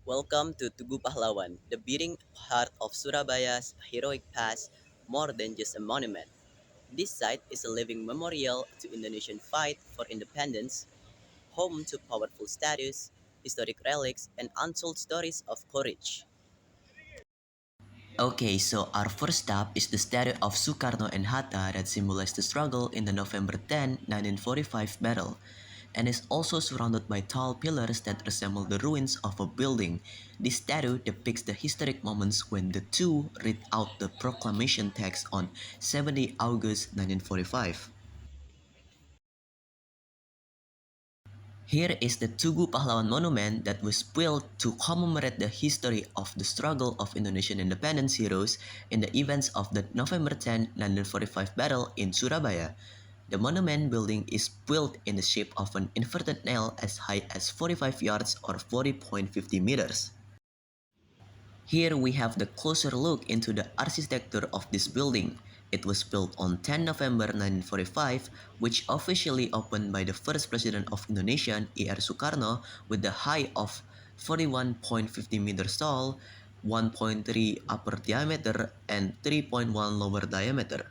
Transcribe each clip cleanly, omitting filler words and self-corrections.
Welcome to Tugu Pahlawan, the beating heart of Surabaya's heroic past, more than just a monument. This site is a living memorial to Indonesian fight for independence, home to powerful statues, historic relics, and untold stories of courage. Okay, so our first stop is the statue of Sukarno and Hatta that symbolized the struggle in the November 10, 1945 battle, and is also surrounded by tall pillars that resemble the ruins of a building. This statue depicts the historic moments when the two read out the proclamation text on 70 August 1945. Here is the Tugu Pahlawan Monument that was built to commemorate the history of the struggle of Indonesian independence heroes in the events of the November 10, 1945 battle in Surabaya. The monument building is built in the shape of an inverted nail as high as 45 yards or 40.50 meters. Here we have the closer look into the architecture of this building. It was built on 10 November 1945, which officially opened by the first president of Indonesia, E.R. Sukarno, with the height of 41.50 meters tall, 1.3 upper diameter, and 3.1 lower diameter.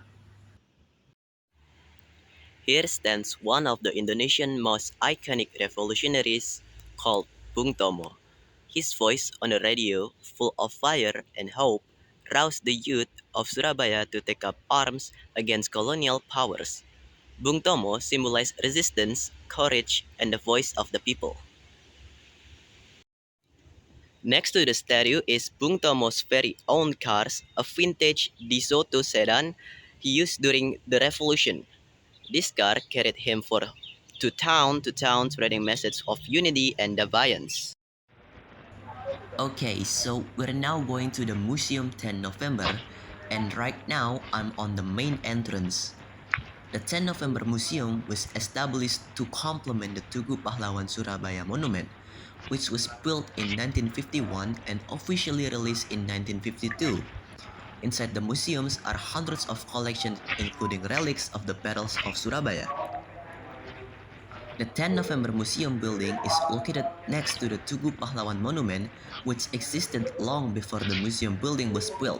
Here stands one of the Indonesian most iconic revolutionaries called Bung Tomo. His voice on the radio, full of fire and hope, roused the youth of Surabaya to take up arms against colonial powers. Bung Tomo symbolized resistance, courage, and the voice of the people. Next to the statue is Bung Tomo's very own cars, a vintage DeSoto sedan he used during the revolution. This car carried him to town spreading messages of unity and defiance. Okay, so we're now going to the Museum 10 November, and right now I'm on the main entrance. The 10 November Museum was established to complement the Tugu Pahlawan Surabaya Monument, which was built in 1951 and officially released in 1952. Inside the museums are hundreds of collections including relics of the battles of Surabaya. The 10 November Museum building is located next to the Tugu Pahlawan Monument, which existed long before the museum building was built.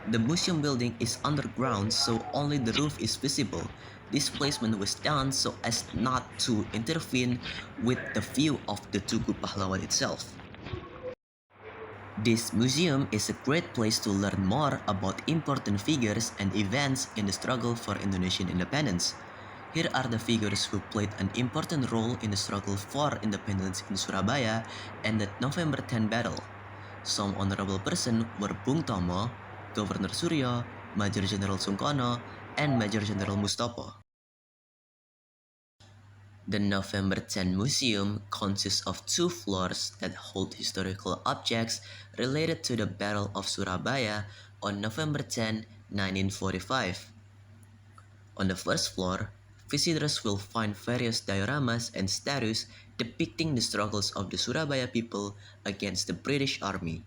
The museum building is underground, so only the roof is visible. This placement was done so as not to intervene with the view of the Tugu Pahlawan itself. This museum is a great place to learn more about important figures and events in the struggle for Indonesian independence. Here are the figures who played an important role in the struggle for independence in Surabaya and the November 10 battle. Some honorable persons were Bung Tomo, Governor Suryo, Major General Sungkono, and Major General Mustopo. The November 10 Museum consists of two floors that hold historical objects related to the Battle of Surabaya on November 10, 1945. On the first floor, visitors will find various dioramas and statues depicting the struggles of the Surabaya people against the British Army.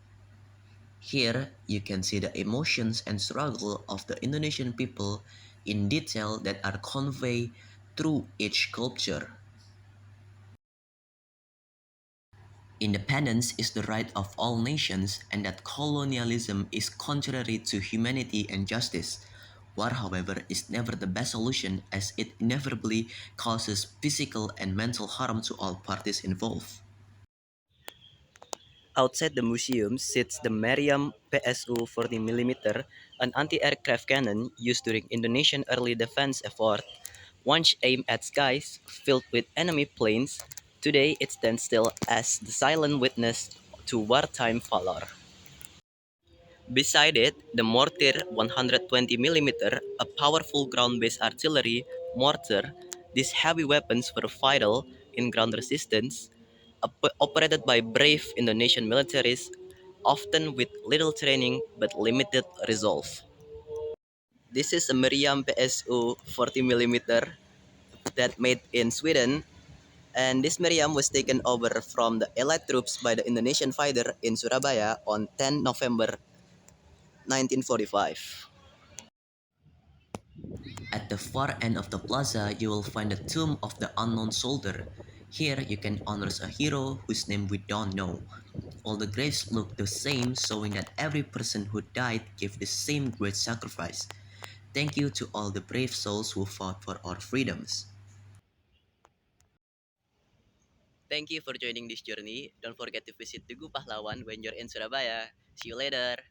Here, you can see the emotions and struggle of the Indonesian people in detail that are conveyed through each sculpture. Independence is the right of all nations, and that colonialism is contrary to humanity and justice. War, however, is never the best solution as it inevitably causes physical and mental harm to all parties involved. Outside the museum sits the Meriam PSU 40 mm, an anti-aircraft cannon used during Indonesian early defense effort. Once aimed at skies filled with enemy planes, today it stands still as the silent witness to wartime valor. Beside it, the Mortir 120 mm, a powerful ground-based artillery mortar. These heavy weapons were vital in ground resistance, operated by brave Indonesian militaries, often with little training but limited resolve. This is a Meriam PSU 40 mm that made in Sweden, and this Meriam was taken over from the Allied troops by the Indonesian fighter in Surabaya on 10 November 1945. At the far end of the plaza, you will find the tomb of the unknown soldier. Here, you can honor a hero whose name we don't know. All the graves look the same, showing that every person who died gave the same great sacrifice. Thank you to all the brave souls who fought for our freedoms. Thank you for joining this journey. Don't forget to visit Tugu Pahlawan when you're in Surabaya. See you later.